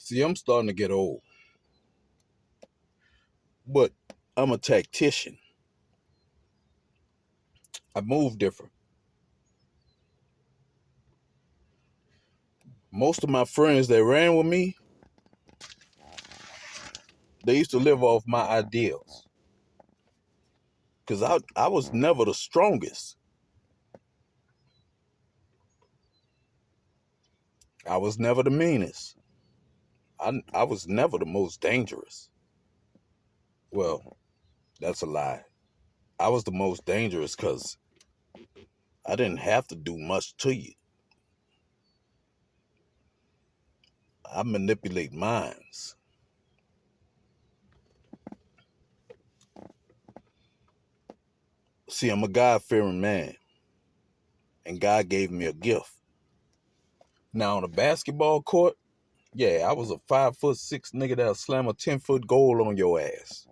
See, I'm starting to get old, but I'm a tactician. I move different. Most of my friends that ran with me, they used to live off my ideals. Because I was never the strongest. I was never the meanest. I was never the most dangerous. Well, that's a lie. I was the most dangerous because I didn't have to do much to you. I manipulate minds. See, I'm a God-fearing man, and God gave me a gift. Now, on a basketball court, yeah, I was a 5'6" nigga that'll slam a 10-foot goal on your ass.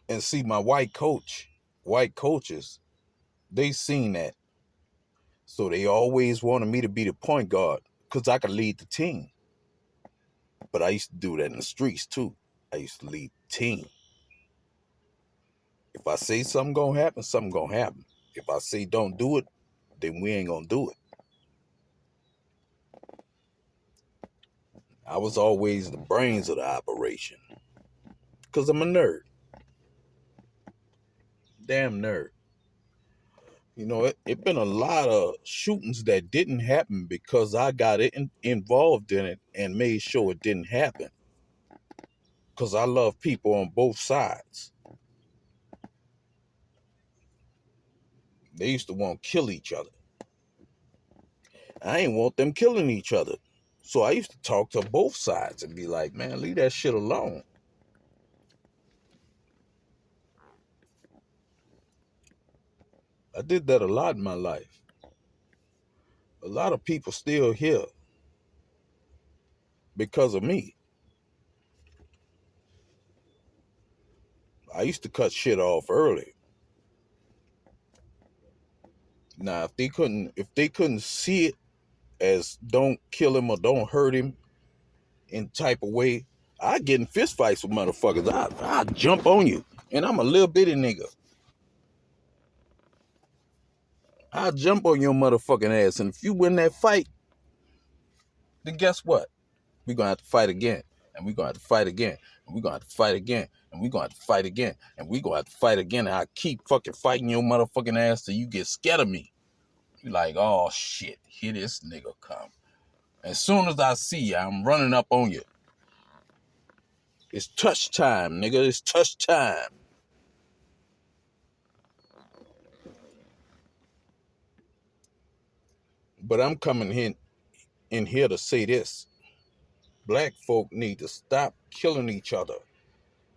And see, my white coaches, they seen that. So they always wanted me to be the point guard because I could lead the team. But I used to do that in the streets too. I used to lead the team. If I say something gonna happen, something gonna happen. If I say don't do it, then we ain't gonna do it. I was always the brains of the operation. Because I'm a nerd. Damn nerd. You know, it been a lot of shootings that didn't happen because I got involved in it and made sure it didn't happen. Because I love people on both sides. They used to want to kill each other. I ain't want them killing each other. So I used to talk to both sides and be like, man, leave that shit alone. I did that a lot in my life. A lot of people still here because of me. I used to cut shit off early. Now, if they couldn't see it as don't kill him or don't hurt him in type of way, I get in fist fights with motherfuckers. I jump on you, and I'm a little bitty nigga. I jump on your motherfucking ass, and if you win that fight, then guess what? We're gonna have to fight again, and we're gonna have to fight again, and we're gonna have to fight again, and we're gonna have to fight again, and we're gonna have to fight again, and I keep fucking fighting your motherfucking ass till you get scared of me. You like, oh shit, here this nigga come. As soon as I see you, I'm running up on you. It's touch time, nigga. It's touch time. But I'm coming in here to say this. Black folk need to stop killing each other.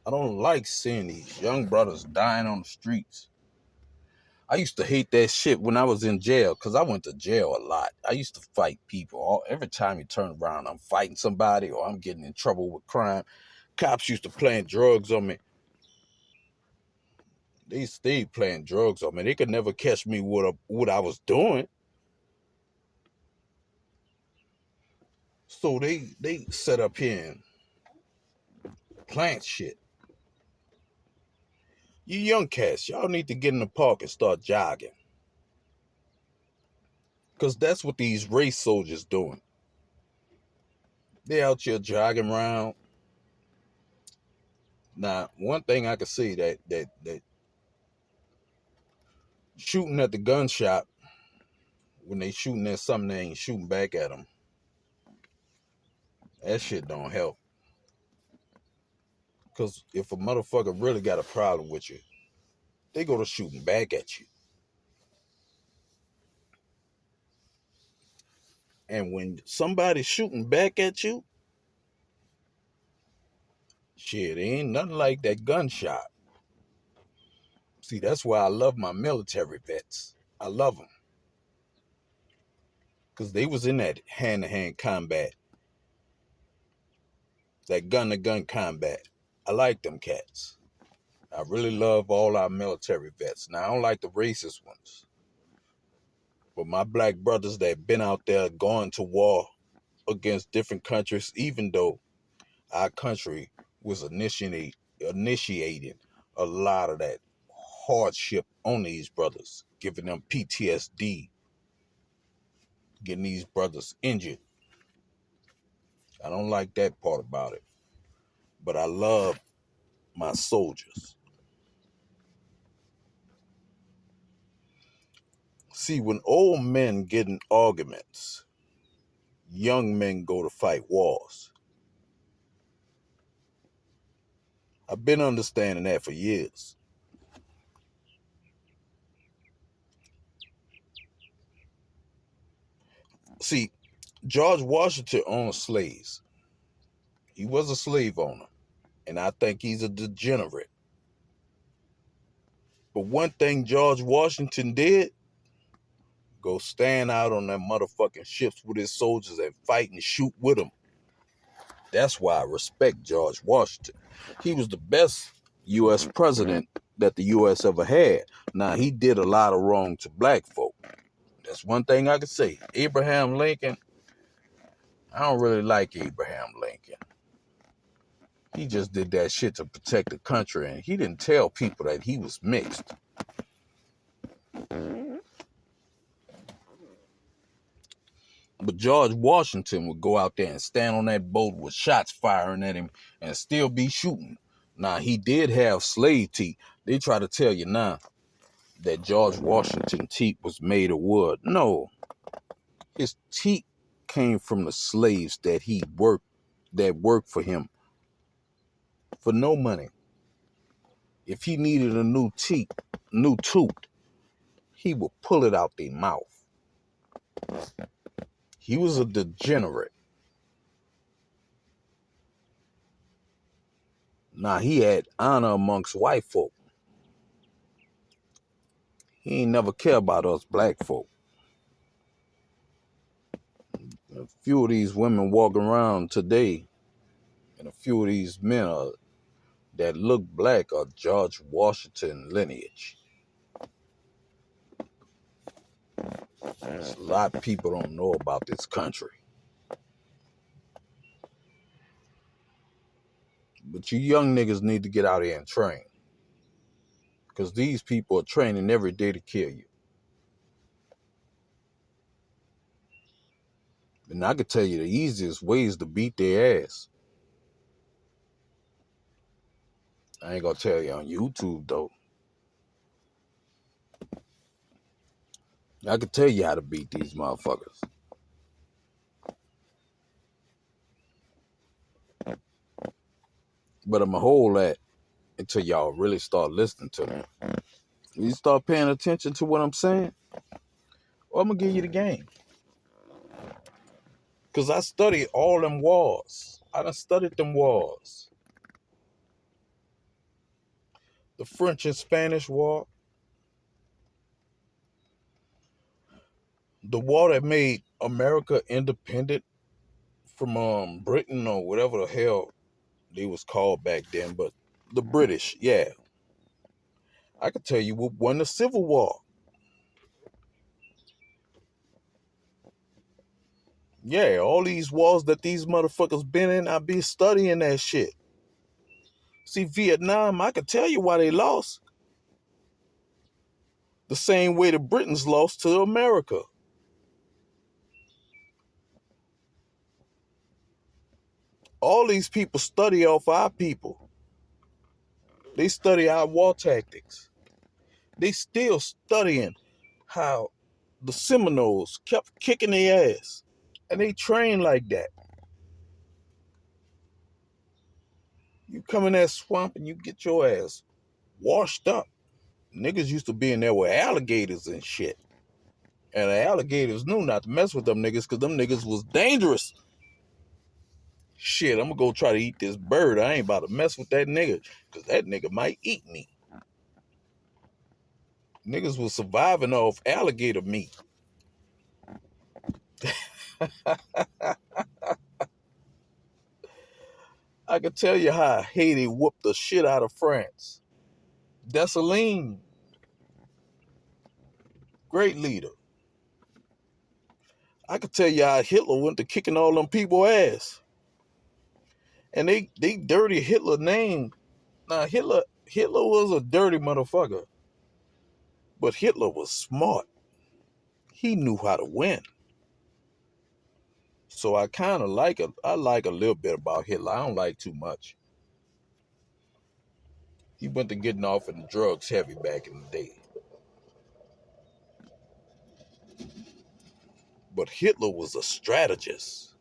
I don't like seeing these young brothers dying on the streets. I used to hate that shit when I was in jail because I went to jail a lot. I used to fight people. Every time you turn around, I'm fighting somebody or I'm getting in trouble with crime. Cops used to plant drugs on me. They stayed playing drugs on me. They could never catch me what I was doing. So they set up here and plant shit. You young cats, y'all need to get in the park and start jogging. Because that's what these race soldiers doing. They out here jogging around. Now, one thing I can say that shooting at the gun shop, when they shooting at something, they ain't shooting back at them. That shit don't help. Because if a motherfucker really got a problem with you, they go to shooting back at you. And when somebody's shooting back at you, shit, ain't nothing like that gunshot. See, that's why I love my military vets. I love them. Because they was in that hand-to-hand combat, that gun-to-gun combat. I like them cats. I really love all our military vets. Now, I don't like the racist ones. But my black brothers that been out there going to war against different countries, even though our country was initiating a lot of that hardship on these brothers, giving them PTSD, getting these brothers injured. I don't like that part about it. But I love my soldiers. See, when old men get in arguments, young men go to fight wars. I've been understanding that for years. See, George Washington owned slaves. He was a slave owner, and I think he's a degenerate. But one thing George Washington did, go stand out on that motherfucking ships with his soldiers and fight and shoot with them. That's why I respect George Washington. He was the best U.S. president that the U.S. ever had. Now, he did a lot of wrong to black folk. That's one thing I could say. Abraham Lincoln, I don't really like Abraham Lincoln. He just did that shit to protect the country, and he didn't tell people that he was mixed. But George Washington would go out there and stand on that boat with shots firing at him and still be shooting. Now, he did have slave teeth. They try to tell you now that George Washington's teeth was made of wood. No, his teeth came from the slaves that worked for him for no money. If he needed a new tooth, he would pull it out their mouth. He was a degenerate. Now, he had honor amongst white folk. He ain't never care about us black folk. A few of these women walking around today, and a few of these men that look black are George Washington lineage. A lot of people don't know about this country. But you young niggas need to get out here and train. Because these people are training every day to kill you. And I can tell you the easiest ways to beat their ass. I ain't gonna tell you on YouTube though. I can tell you how to beat these motherfuckers. But I'ma hold that until y'all really start listening to me. You start paying attention to what I'm saying, or I'm gonna give you the game. Cause I studied all them wars. I done studied them wars. The French and Spanish War. The war that made America independent from Britain or whatever the hell they was called back then, but the British, yeah. I could tell you what won the Civil War. Yeah, all these wars that these motherfuckers been in, I be studying that shit. See, Vietnam, I could tell you why they lost. The same way the Britons lost to America. All these people study off our people. They study our war tactics. They still studying how the Seminoles kept kicking their ass. And they train like that. You come in that swamp and you get your ass washed up. Niggas used to be in there with alligators and shit. And the alligators knew not to mess with them niggas because them niggas was dangerous. Shit, I'm gonna go try to eat this bird. I ain't about to mess with that nigga because that nigga might eat me. Niggas was surviving off alligator meat. I can tell you how Haiti whooped the shit out of France. Dessalines, great leader. I could tell you how Hitler went to kicking all them people ass. And they dirty Hitler name. Now Hitler was a dirty motherfucker. But Hitler was smart. He knew how to win. So I kind of like it. I like a little bit about Hitler. I don't like too much. He went to getting off in the drugs heavy back in the day. But Hitler was a strategist.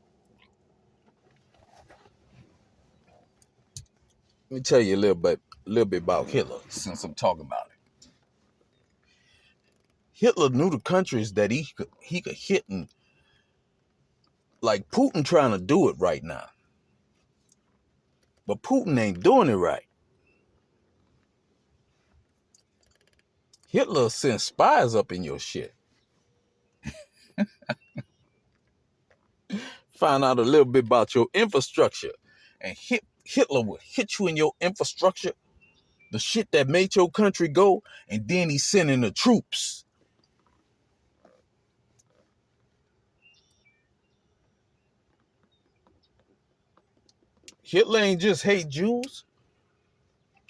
Let me tell you a little bit about Hitler, since I'm talking about it. Hitler knew the countries that he could hit, and like Putin trying to do it right now. But Putin ain't doing it right. Hitler sent spies up in your shit. Find out a little bit about your infrastructure. And Hitler would hit you in your infrastructure, the shit that made your country go, and then he's sending the troops. Hitler ain't just hate Jews.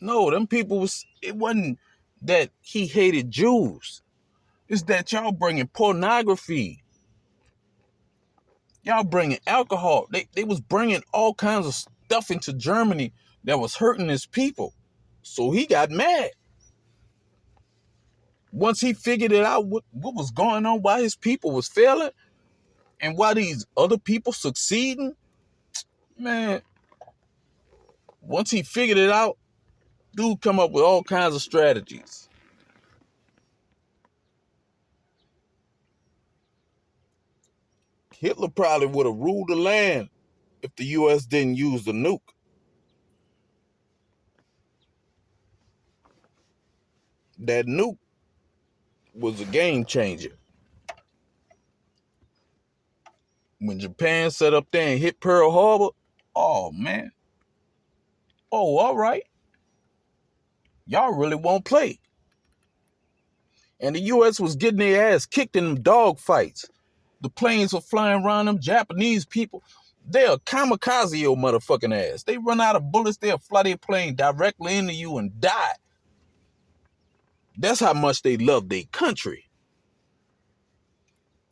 No, them people it wasn't that he hated Jews. It's that y'all bringing pornography. Y'all bringing alcohol. They was bringing all kinds of stuff into Germany that was hurting his people. So he got mad. Once he figured it out, what was going on, why his people was failing, and why these other people succeeding, man, once he figured it out, dude come up with all kinds of strategies. Hitler probably would have ruled the land if the U.S. didn't use the nuke. That nuke was a game changer. When Japan set up there and hit Pearl Harbor, oh man. Oh, all right. Y'all really won't play. And the U.S. was getting their ass kicked in them dog fights. The planes were flying around them Japanese people. They'll kamikaze your motherfucking ass. They run out of bullets, they'll fly their plane directly into you and die. That's how much they love their country.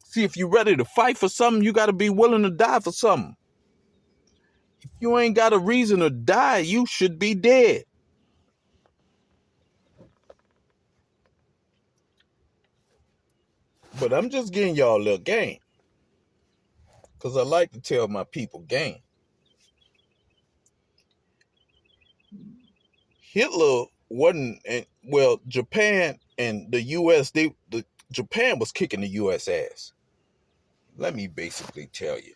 See, if you're ready to fight for something, you got to be willing to die for something. If you ain't got a reason to die, you should be dead. But I'm just giving y'all a little game, because I like to tell my people game. Hitler wasn't, well, Japan and the U.S., Japan was kicking the U.S. ass. Let me basically tell you.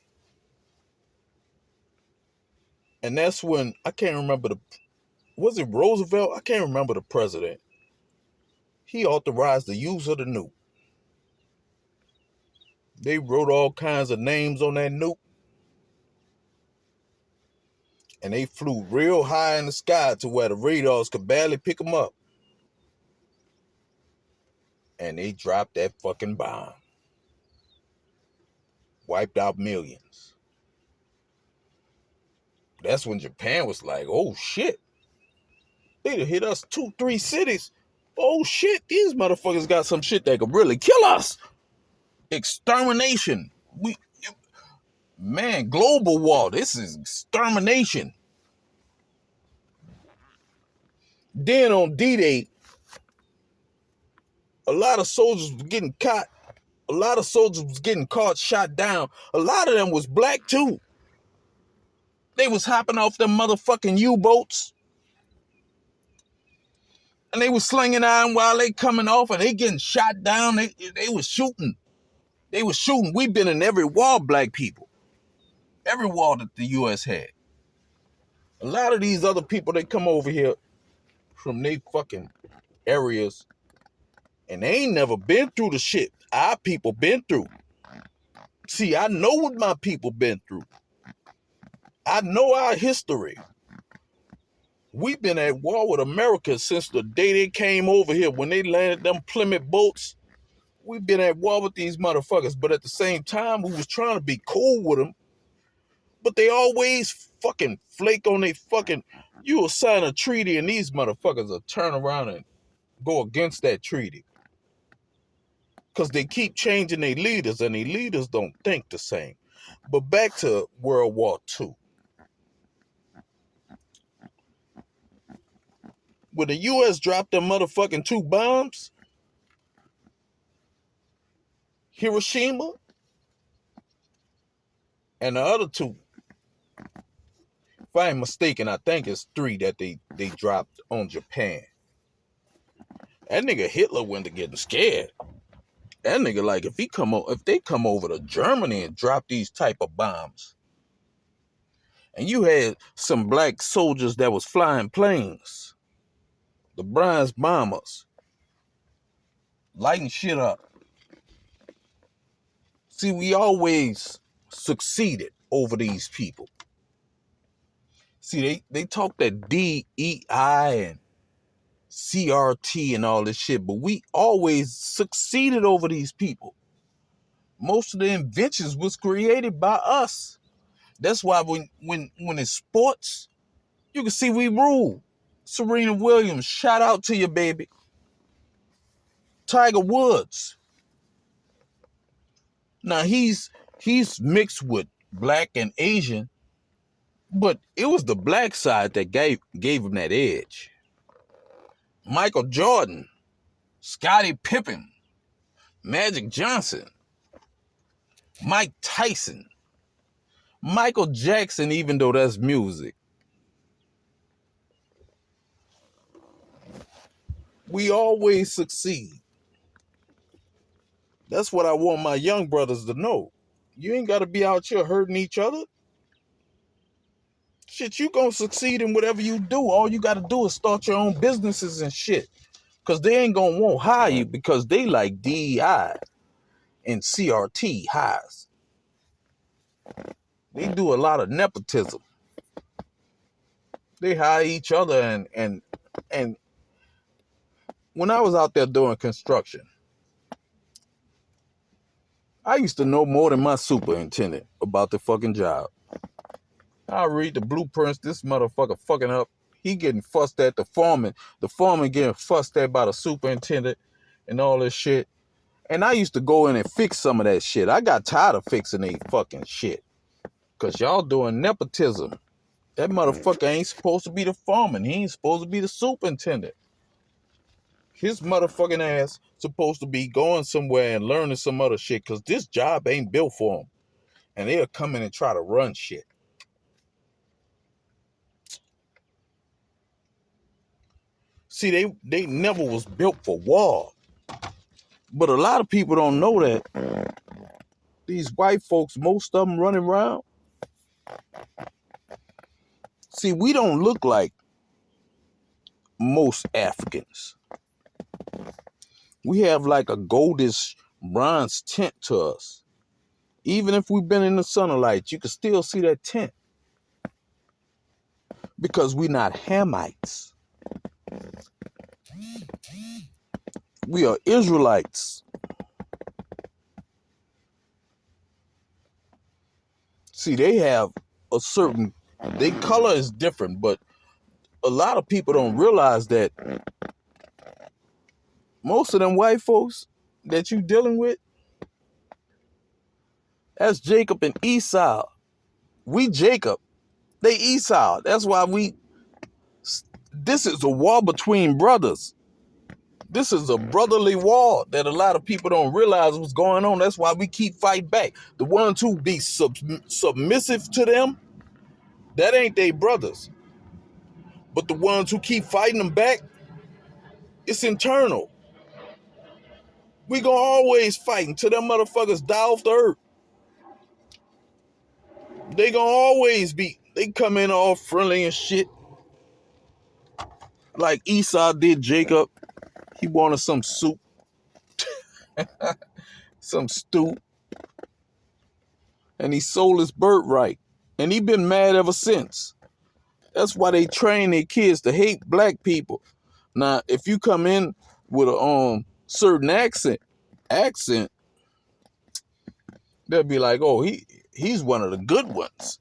And that's when, I can't remember was it Roosevelt? I can't remember the president. He authorized the use of the nuke. They wrote all kinds of names on that nuke. And they flew real high in the sky to where the radars could barely pick them up. And they dropped that fucking bomb. Wiped out millions. That's when Japan was like, oh shit. They'd have hit us 2-3 cities. Oh shit, these motherfuckers got some shit that could really kill us. Extermination. Man, global war. This is extermination. Then on D-Day, a lot of soldiers was getting caught. A lot of soldiers was getting caught, shot down. A lot of them was black too. They was hopping off them motherfucking U-boats. And they was slinging iron while they coming off, and they getting shot down. They was shooting. They was shooting. We've been in every war, black people. Every war that the U.S. had. A lot of these other people, they come over here from they fucking areas, and they ain't never been through the shit our people been through. See, I know what my people been through. I know our history. We've been at war with America since the day they came over here. When they landed them Plymouth boats, We've been at war with these motherfuckers, but at the same time, we was trying to be cool with them, but they always fucking flake on they fucking, you will sign a treaty and these motherfuckers will turn around and go against that treaty. Because they keep changing their leaders, and their leaders don't think the same. But back to World War II. When the U.S. dropped them motherfucking 2 bombs, Hiroshima, and the other 2, if I ain't mistaken, I think it's 3 that they dropped on Japan. That nigga Hitler went to getting scared. That nigga, like, if they come over to Germany and drop these type of bombs, and you had some black soldiers that was flying planes, the bronze bombers, lighting shit up. See, we always succeeded over these people. See, they talk that DEI and CRT and all this shit, but we always succeeded over these people. Most of the inventions was created by us. That's why when it's sports, you can see we rule. Serena Williams, shout out to you, baby. Tiger Woods. Now he's mixed with black and Asian, but it was the black side that gave him that edge. Michael Jordan, Scottie Pippen, Magic Johnson, Mike Tyson, Michael Jackson, even though that's music. We always succeed. That's what I want my young brothers to know. You ain't got to be out here hurting each other. Shit, you gonna succeed in whatever you do. All you got to do is start your own businesses and shit. Because they ain't gonna want to hire you because they like DEI and CRT hires. They do a lot of nepotism. They hire each other and when I was out there doing construction, I used to know more than my superintendent about the fucking job. I read the blueprints, this motherfucker fucking up. He getting fussed at, the foreman getting fussed at by the superintendent and all this shit. And I used to go in and fix some of that shit. I got tired of fixing they fucking shit. Because y'all doing nepotism. That motherfucker ain't supposed to be the foreman. He ain't supposed to be the superintendent. His motherfucking ass supposed to be going somewhere and learning some other shit because this job ain't built for him. And they'll come in and try to run shit. See, they never was built for war. But a lot of people don't know that these white folks, most of them running around. See, we don't look like most Africans. We have like a goldish bronze tint to us. Even if we've been in the sunlight, you can still see that tint. Because we're not Hamites. We are Israelites. See, they have a certain, their color is different, but a lot of people don't realize that most of them white folks that you dealing with, that's Jacob and Esau. We Jacob, they Esau. That's why this is a war between brothers. This is a brotherly war that a lot of people don't realize what's going on. That's why we keep fighting back. The ones who be submissive to them, that ain't they brothers. But the ones who keep fighting them back, it's internal. We gonna always fight until them motherfuckers die off the earth. They gonna always be, they come in all friendly and shit. Like Esau did Jacob. He wanted some soup. Some stew. And he sold his birthright. And he been mad ever since. That's why they train their kids to hate black people. Now, if you come in with a certain accent, accent, they'll be like, oh, he's one of the good ones.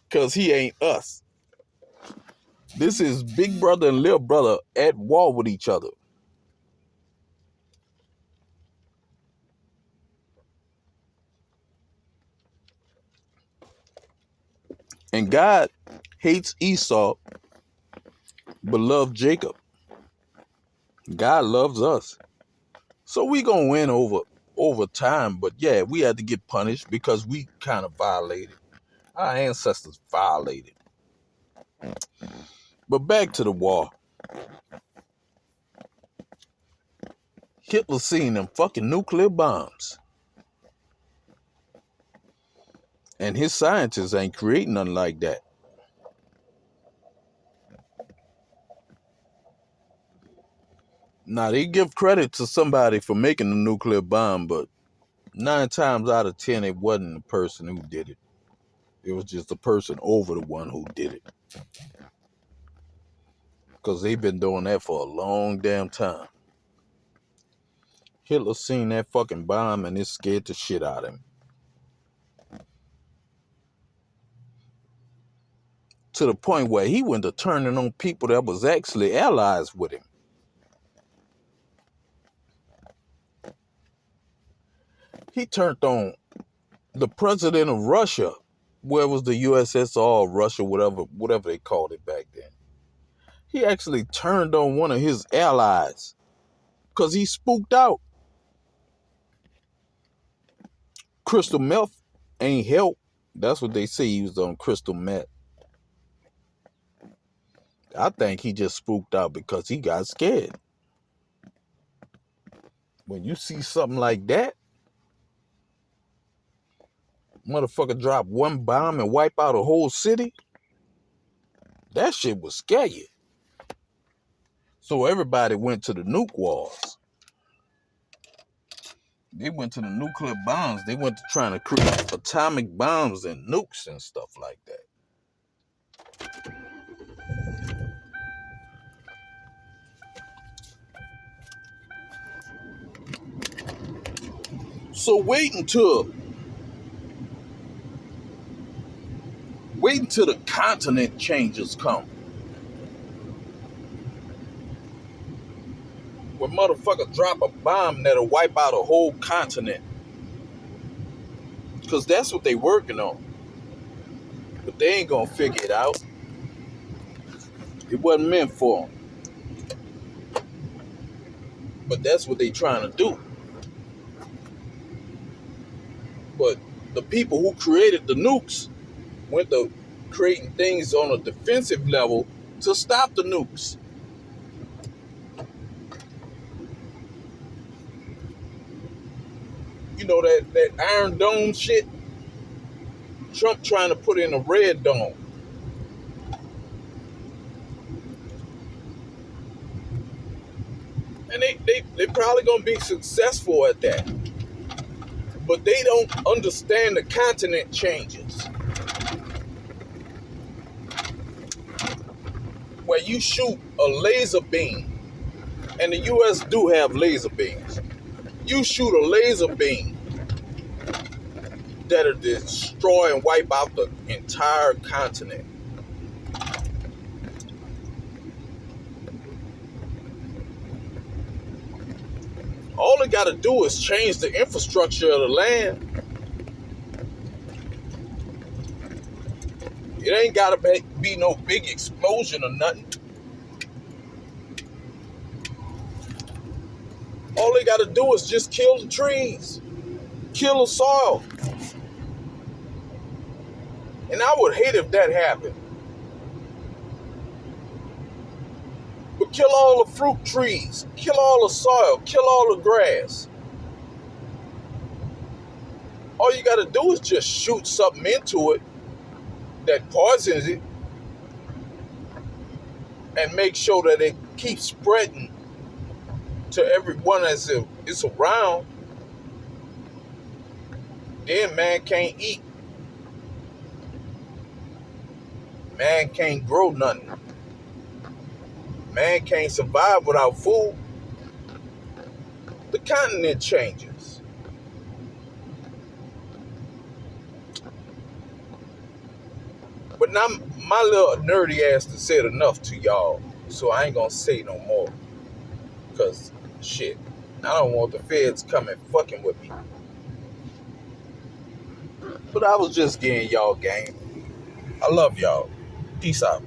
Because he ain't us. This is big brother and little brother at war with each other. And God hates Esau, but loves Jacob. God loves us. So we gonna win over time, but yeah, we had to get punished because we kind of violated. Our ancestors violated. But back to the war. Hitler seen them fucking nuclear bombs. And his scientists ain't creating nothing like that. Now, they give credit to somebody for making the nuclear bomb, but 9 times out of 10, it wasn't the person who did it. It was just the person over the one who did it. Because they've been doing that for a long damn time. Hitler seen that fucking bomb and it scared the shit out of him. To the point where he went to turning on people that was actually allies with him. He turned on the president of Russia, where was the USSR, Russia, whatever they called it back then. He actually turned on one of his allies because he spooked out. Crystal meth ain't help. That's what they say, he was on crystal meth. I think he just spooked out because he got scared. When you see something like that, motherfucker drop one bomb and wipe out a whole city, that shit would scare you. So everybody went to the nuke wars. They went to the nuclear bombs. They went to trying to create atomic bombs and nukes and stuff like that. So wait until the continent changes come. When motherfuckers drop a bomb that'll wipe out a whole continent. Because that's what they working on. But they ain't gonna figure it out. It wasn't meant for them. But that's what they trying to do. But the people who created the nukes went to creating things on a defensive level to stop the nukes. You know that Iron Dome shit? Trump trying to put in a red dome. And they probably gonna be successful at that. But they don't understand the continent changes. Where you shoot a laser beam, and the US do have laser beams. You shoot a laser beam that'll destroy and wipe out the entire continent. All they gotta do is change the infrastructure of the land. It ain't gotta be no big explosion or nothing. All they gotta do is just kill the trees, kill the soil. And I would hate if that happened. But kill all the fruit trees, kill all the soil, kill all the grass. All you gotta do is just shoot something into it that poisons it and make sure that it keeps spreading to everyone as it's around. Then man can't eat. Man can't grow nothing. Man can't survive without food. The continent changes. But now my little nerdy ass done said enough to y'all, so I ain't gonna say no more. Cause shit, I don't want the feds coming fucking with me. But I was just getting y'all game. I love y'all. Peace out.